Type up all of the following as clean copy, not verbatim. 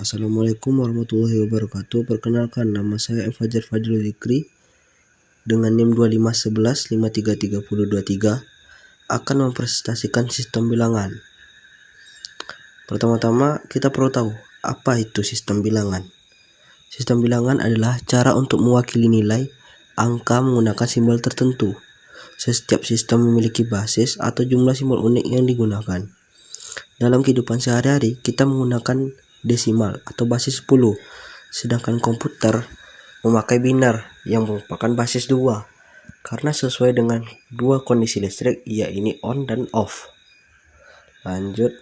Assalamualaikum warahmatullahi wabarakatuh. Perkenalkan, nama saya M. Fajar Fadlul Zikri dengan NIM 2511533023 akan mempresentasikan sistem bilangan. Pertama-tama kita perlu tahu apa itu sistem bilangan. Sistem bilangan adalah cara untuk mewakili nilai angka menggunakan simbol tertentu. Setiap sistem memiliki basis atau jumlah simbol unik yang digunakan. Dalam kehidupan sehari-hari, kita menggunakan desimal atau basis 10, sedangkan komputer memakai biner yang merupakan basis 2 karena sesuai dengan dua kondisi listrik, yaitu on dan off. Lanjut.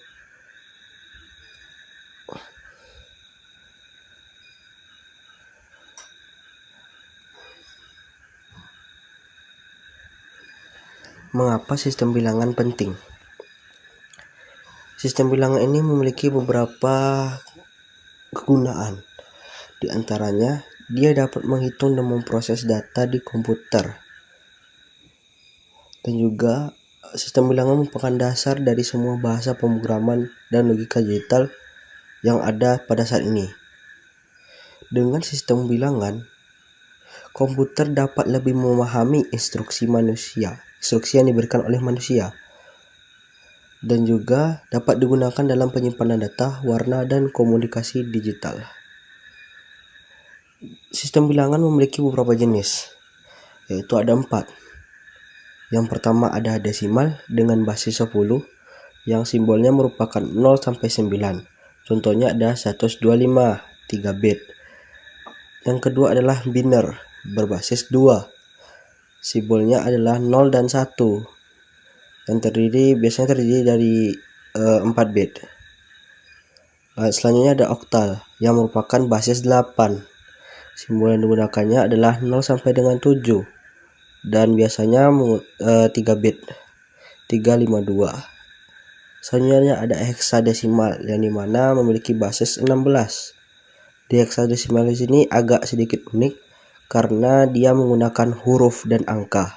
Mengapa sistem bilangan penting? Sistem bilangan ini memiliki beberapa kegunaan. Di antaranya, dia dapat menghitung dan memproses data di komputer. Dan juga, sistem bilangan merupakan dasar dari semua bahasa pemrograman dan logika digital yang ada pada saat ini. Dengan sistem bilangan, komputer dapat lebih memahami instruksi yang diberikan oleh manusia, dan juga dapat digunakan dalam penyimpanan data, warna, dan komunikasi digital. Sistem bilangan memiliki beberapa jenis, yaitu ada 4. Yang pertama ada desimal dengan basis 10, yang simbolnya merupakan 0 sampai 9. Contohnya ada 125, 3 bit. Yang kedua adalah biner berbasis 2. Simbolnya adalah 0 dan 1. Yang biasanya terdiri dari 4 bit. Selanjutnya ada oktal yang merupakan basis 8. Simbol yang digunakannya adalah 0 sampai dengan 7 dan biasanya 3 bit, 352. Selanjutnya ada heksadesimal yang dimana memiliki basis 16. Di heksadesimal di sini agak sedikit unik karena dia menggunakan huruf dan angka.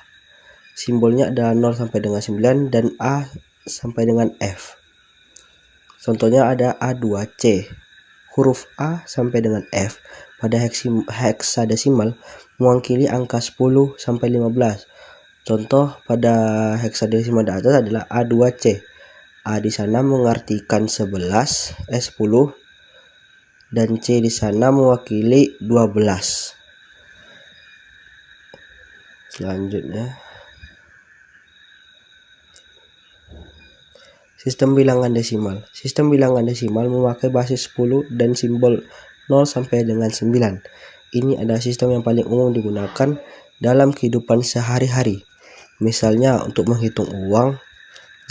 Simbolnya adalah 0 sampai dengan 9 dan A sampai dengan F. Contohnya ada A2C. Huruf A sampai dengan F pada heksadesimal mewakili angka 10 sampai 15. Contoh pada heksadesimal di atas adalah A2C. A di sana mengartikan 11, 10, dan C di sana mewakili 12. Selanjutnya, sistem bilangan desimal. Sistem bilangan desimal memakai basis 10 dan simbol 0 sampai dengan 9. Ini adalah sistem yang paling umum digunakan dalam kehidupan sehari-hari. Misalnya untuk menghitung uang,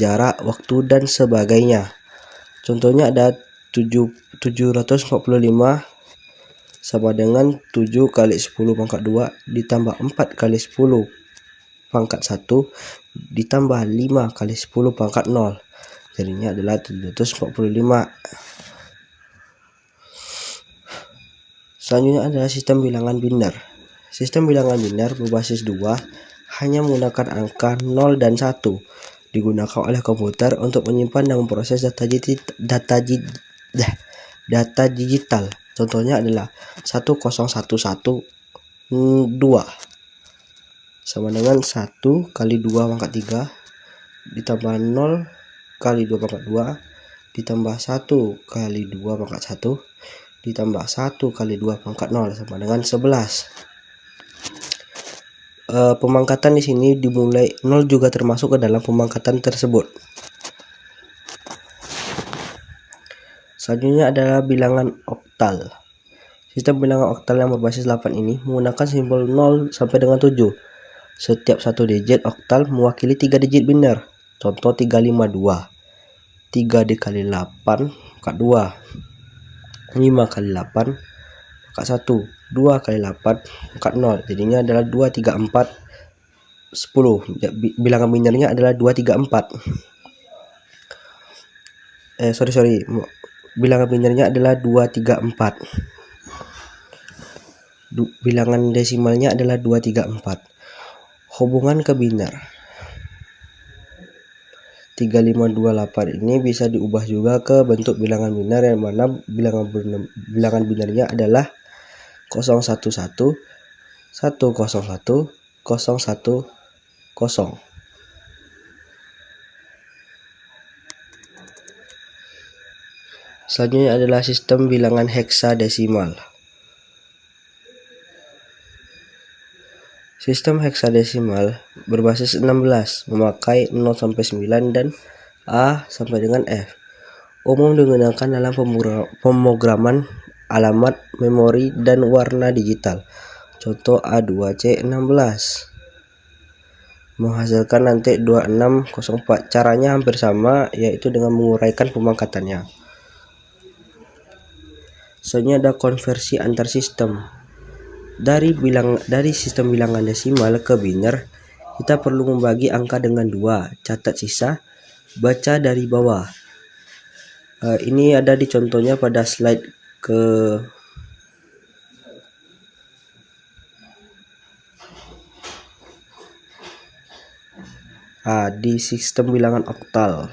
jarak, waktu, dan sebagainya. Contohnya ada 745 sama dengan 7 kali 10 pangkat 2 ditambah 4 kali 10 pangkat 1 ditambah 5 kali 10 pangkat 0. Jadinya adalah 745. Selanjutnya adalah sistem bilangan biner. Sistem bilangan biner berbasis 2 hanya menggunakan angka 0 dan 1. Digunakan oleh komputer untuk menyimpan dan memproses data digital. Contohnya adalah 10112 sama dengan 1 kali 2 pangkat 3 ditambah 0 kali 2 pangkat 2 ditambah 1 kali 2 pangkat 1 ditambah 1 kali 2 pangkat 0 sama dengan 11. Pemangkatan di sini dimulai 0 juga termasuk ke dalam pemangkatan tersebut. Selanjutnya adalah bilangan oktal. Sistem bilangan oktal yang berbasis 8 ini menggunakan simbol 0 sampai dengan 7. Setiap satu digit oktal mewakili 3 digit biner. Contoh 352. 3 dikali 8 pangkat 2. 5 kali 8 pangkat 1. 2 kali 8 pangkat 0. Jadinya adalah 2, 3, 4, 10. Bilangan binernya adalah 2, 3, 4. Bilangan binernya adalah 2, 3, 4. Bilangan desimalnya adalah 2, 3, 4. Hubungan ke biner. 3528 ini bisa diubah juga ke bentuk bilangan biner, yang mana bilangan binernya adalah 011 101 010. Selanjutnya adalah sistem bilangan heksadesimal. Sistem heksadesimal berbasis 16, memakai 0 sampai 9 dan A sampai dengan F. Umum digunakan dalam pemrograman alamat, memori, dan warna digital. Contoh A2C16. Menghasilkan nanti 2604. Caranya hampir sama, yaitu dengan menguraikan pemangkatannya. Selanjutnya ada konversi antar sistem. Dari sistem bilangan desimal ke biner, kita perlu membagi angka dengan 2, catat sisa, baca dari bawah. Ini ada di contohnya pada slide ke di sistem bilangan oktal.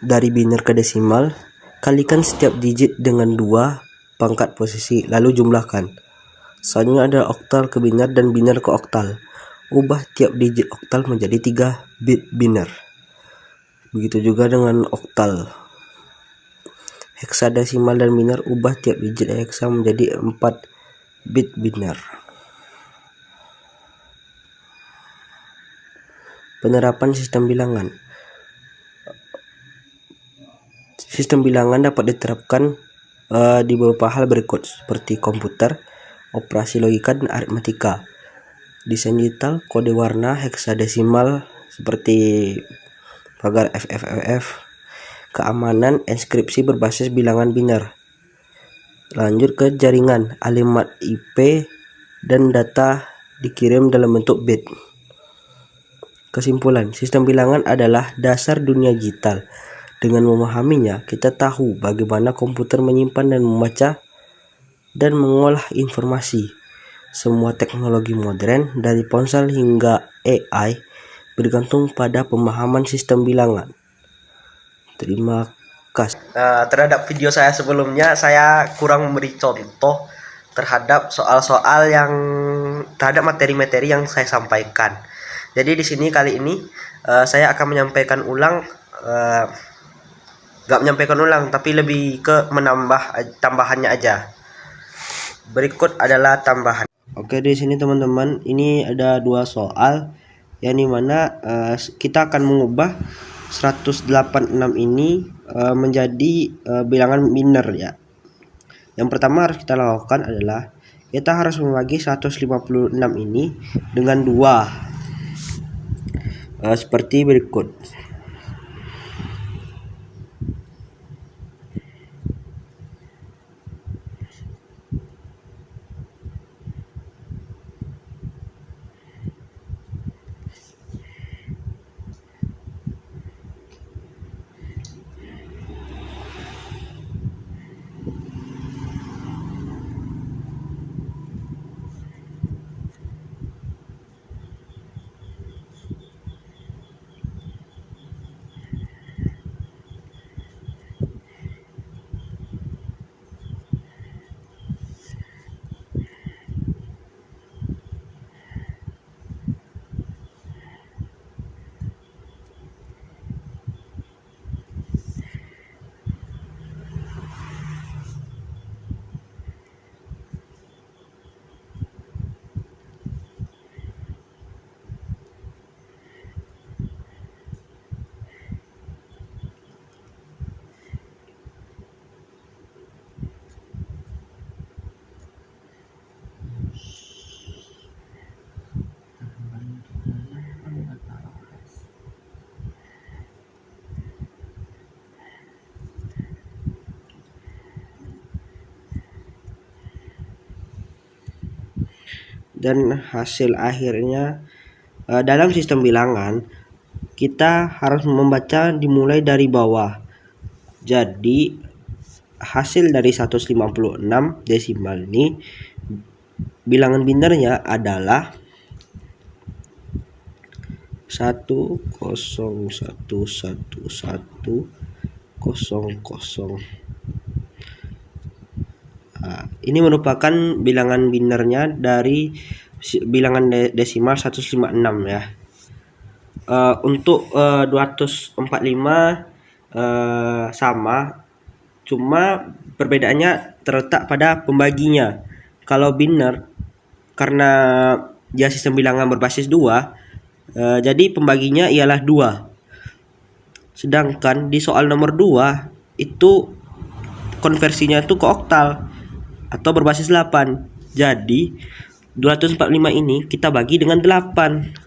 Dari biner ke desimal, kalikan setiap digit dengan 2 pangkat posisi, lalu jumlahkan. Selanjutnya ada oktal ke biner dan biner ke oktal. Ubah tiap digit oktal menjadi 3 bit biner. Begitu juga dengan oktal. Heksadesimal dan biner, ubah tiap digit heksa menjadi 4 bit biner. Penerapan sistem bilangan. Sistem bilangan dapat diterapkan di beberapa hal berikut, seperti komputer, operasi logika, dan aritmatika. Desain digital, kode warna heksadesimal seperti pagar FFFF, keamanan enkripsi berbasis bilangan biner. Lanjut ke jaringan, alamat IP dan data dikirim dalam bentuk bit. Kesimpulan, sistem bilangan adalah dasar dunia digital. Dengan memahaminya, kita tahu bagaimana komputer menyimpan dan membaca dan mengolah informasi. Semua teknologi modern, dari ponsel hingga AI, bergantung pada pemahaman sistem bilangan. Terima kasih. Terhadap video saya sebelumnya, saya kurang memberi contoh terhadap soal-soal terhadap materi-materi yang saya sampaikan. Jadi di sini kali ini saya akan menyampaikan ulang. Gak menyampaikan ulang, tapi lebih ke menambah tambahannya aja. Berikut adalah tambahan. Oke, di sini teman-teman, ini ada 2 soal yang dimana kita akan mengubah 186 ini menjadi bilangan biner ya. Yang pertama harus kita lakukan adalah kita harus membagi 156 ini dengan 2 seperti berikut. Dan hasil akhirnya dalam sistem bilangan kita harus membaca dimulai dari bawah. Jadi hasil dari 156 desimal ini bilangan binernya adalah 1011100. Nah, ini merupakan bilangan binernya dari bilangan desimal 156 ya. Untuk 245 sama, cuma perbedaannya terletak pada pembaginya. Kalau biner, karena dia sistem bilangan berbasis 2, jadi pembaginya ialah 2. Sedangkan di soal nomor 2 itu konversinya itu ke oktal atau berbasis 8. Jadi 245 ini kita bagi dengan 8.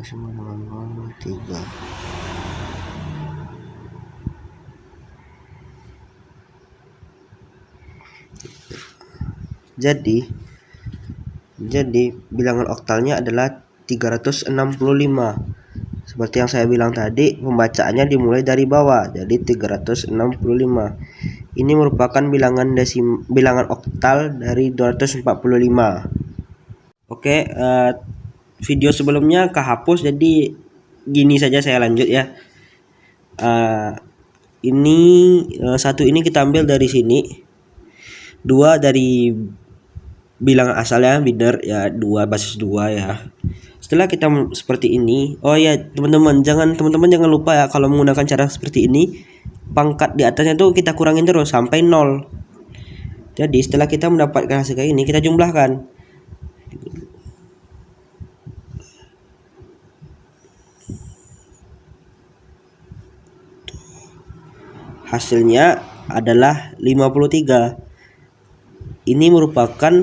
Sama dengan 3. Jadi bilangan oktalnya adalah 365. Seperti yang saya bilang tadi, pembacaannya dimulai dari bawah, jadi 365. Ini merupakan bilangan oktal dari 245. Oke, video sebelumnya kehapus, jadi gini saja saya lanjut ya. Ini satu ini kita ambil dari sini, 2 dari bilangan asalnya biner ya, 2 basis 2 ya. Setelah kita seperti ini, oh ya teman-teman jangan lupa ya, kalau menggunakan cara seperti ini, pangkat di atasnya tuh kita kurangin terus sampai 0. Jadi setelah kita mendapatkan hasil kayak ini, kita jumlahkan. Hasilnya adalah 53. Ini merupakan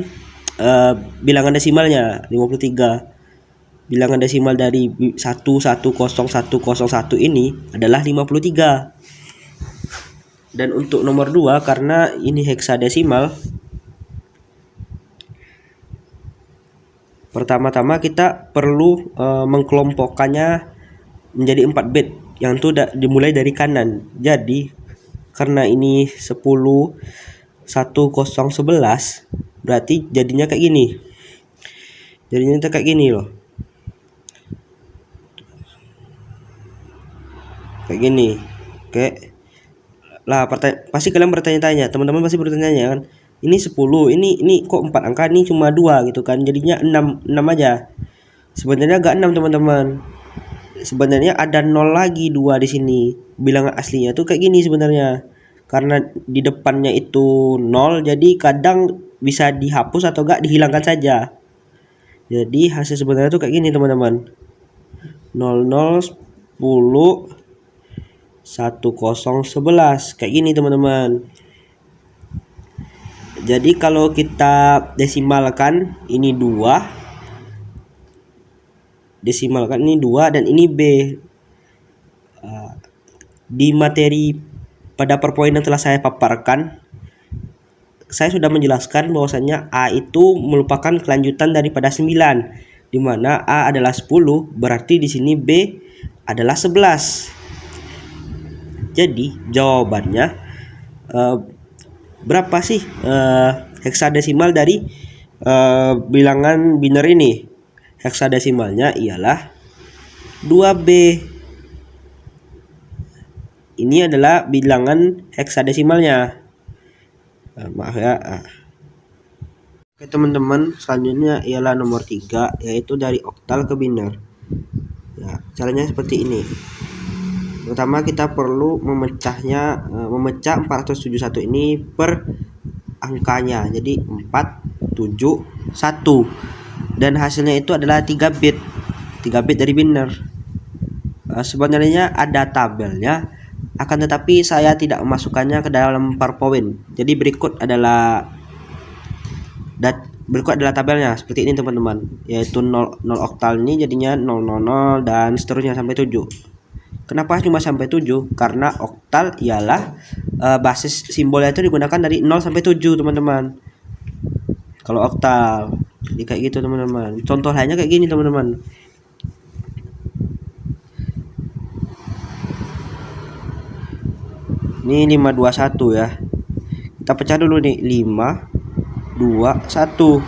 bilangan desimalnya 53. Bilangan desimal dari 1101101 ini adalah 53. Dan untuk nomor 2, karena ini heksadesimal, pertama-tama kita perlu mengkelompokkannya menjadi 4 bit, yang itu dimulai dari kanan. Jadi karena ini 101011, berarti jadinya kayak gini. Jadinya kayak gini loh. Kayak gini. Oke. Lah pasti kalian bertanya-tanya, teman-teman pasti bertanya kan. Ini 10, ini kok 4 angka, ini cuma 2 gitu kan. Jadinya 6 aja. Sebenarnya enggak 6, teman-teman. Sebenarnya ada 0 lagi 2 di sini. Bilangan aslinya tuh kayak gini sebenarnya. Karena di depannya itu 0, jadi kadang bisa dihapus atau enggak dihilangkan saja. Jadi hasil sebenarnya tuh kayak gini, teman-teman. 00 10 1011 kayak gini, teman-teman. Jadi kalau kita desimalkan ini 2, desimalkan ini 2 dan ini B. Di materi pada PowerPoint yang telah saya paparkan, saya sudah menjelaskan bahwasanya A itu merupakan kelanjutan daripada 9, di mana A adalah 10, berarti di sini B adalah 11. Jadi jawabannya berapa sih heksadesimal dari bilangan biner ini? Heksadesimalnya ialah 2B. Ini adalah bilangan heksadesimalnya. Maaf ya. Oke teman-teman, selanjutnya ialah nomor 3, yaitu dari oktal ke biner. Ya, caranya seperti ini. Pertama kita perlu memecah 471 ini per angkanya. Jadi 471. Dan hasilnya itu adalah 3 bit. 3 bit dari biner. Sebenarnya ada tabelnya, Akan tetapi saya tidak memasukkannya ke dalam PowerPoint. Jadi berikut adalah tabelnya seperti ini teman-teman, yaitu 0 oktal ini jadinya 000 dan seterusnya sampai 7. Kenapa cuma sampai 7? Karena oktal ialah basis simbolnya itu digunakan dari 0 sampai 7 teman-teman. Kalau oktal jadi kayak gitu teman-teman. Contoh lainnya kayak gini teman-teman. Ini 521 ya. Kita pecah dulu nih, 5 2 1.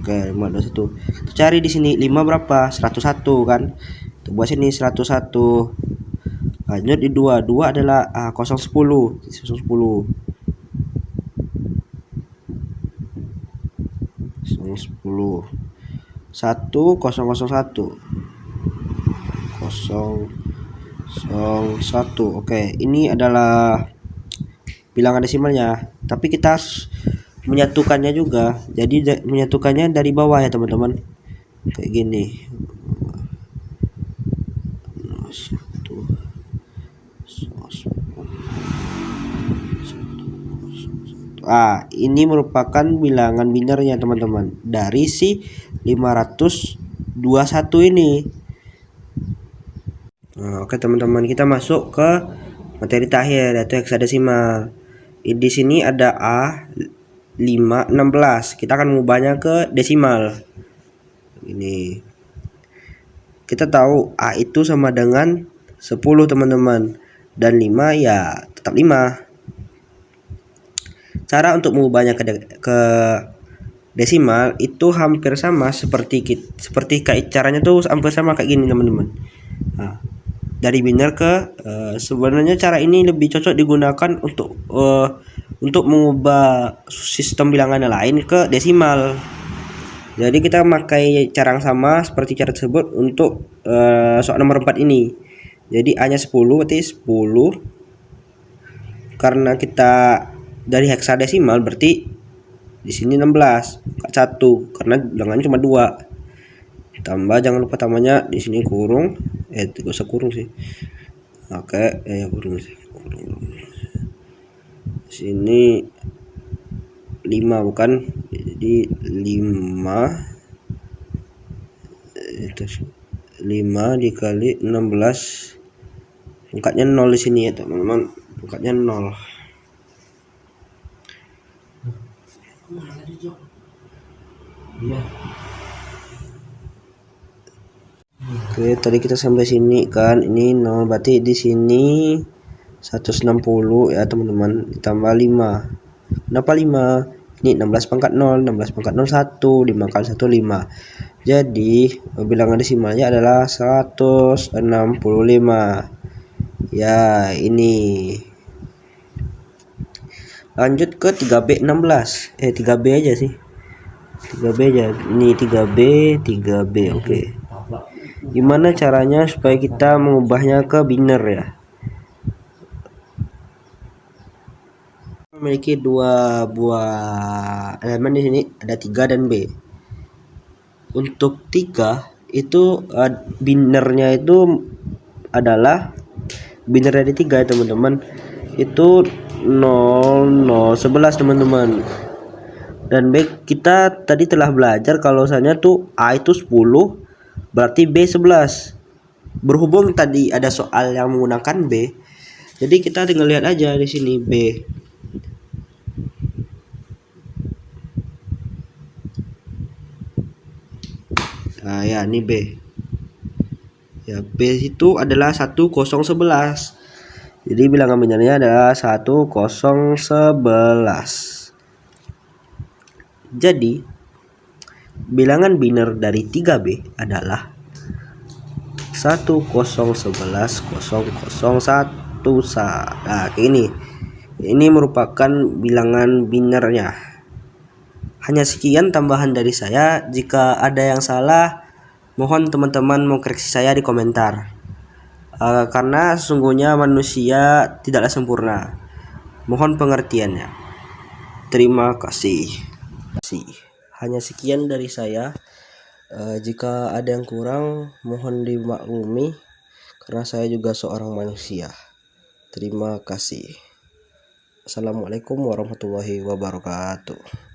Oke, 5 2 1. Kita cari di sini 5 berapa? 101 kan. Kita buat sini 101. Lanjut di 2. 2 adalah 010. 010. 010. 1001. 001. Oke, ini adalah bilangan desimalnya, tapi kita menyatukannya juga. Jadi menyatukannya dari bawah ya teman-teman, kayak gini. Ini merupakan bilangan binernya teman-teman dari si 521 ini. Oke teman-teman, kita masuk ke materi terakhir yaitu heksadesimal. Di sini ada A516. Kita akan mengubahnya ke desimal. Ini kita tahu A itu sama dengan 10 teman-teman, dan 5 ya tetap 5. Cara untuk mengubahnya ke desimal itu hampir sama seperti caranya tuh hampir sama kayak gini teman-teman. Dari biner ke sebenarnya cara ini lebih cocok digunakan untuk mengubah sistem bilangan lain ke desimal. Jadi kita memakai cara yang sama seperti cara tersebut untuk soal nomor 4 ini. Jadi A-nya 10 berarti 10. Karena kita dari heksadesimal berarti di sini 16 1 karena bilangannya cuma 2. Tambah, jangan lupa tambahnya di sini kurung, tidak usah kurung sih. Oke, kurung sih. Sini 5 bukan, jadi 5 itu 5 dikali 16, pangkatnya 0 di sini ya teman-teman, pangkatnya 0. Oke, tadi kita sampai sini kan, ini 0 berarti di sini 160 ya teman-teman, ditambah 5. Kenapa 5? Ini 16 pangkat 0, 16 pangkat 0 1, 5 kali 1 5. Jadi bilangan desimalnya adalah 165. Ya, ini. Lanjut ke 3B16. 3B aja sih. 3B aja. Ini 3B. Oke. Gimana caranya supaya kita mengubahnya ke biner ya? Memiliki dua buah elemen di sini, ada 3 dan B. Untuk 3 itu binernya itu adalah biner dari 3 ya teman-teman. Itu 0011 teman-teman. Dan B kita tadi telah belajar kalau misalnya tuh A itu 10 berarti B 11. Berhubung tadi ada soal yang menggunakan B, jadi kita tinggal lihat aja di sini B. Ya ini B. Ya, B itu adalah 1011. Jadi bilangan binernya adalah 1011. Jadi bilangan biner dari 3B adalah 1011 001. Nah, kayak ini. Ini merupakan bilangan binernya. Hanya sekian tambahan dari saya. Jika ada yang salah, mohon teman-teman mengkoreksi saya di komentar. Karena sesungguhnya manusia tidaklah sempurna. Mohon pengertiannya. Terima kasih. Hanya sekian dari saya. Jika ada yang kurang mohon dimaklumi karena saya juga seorang manusia. Terima kasih. Assalamualaikum warahmatullahi wabarakatuh.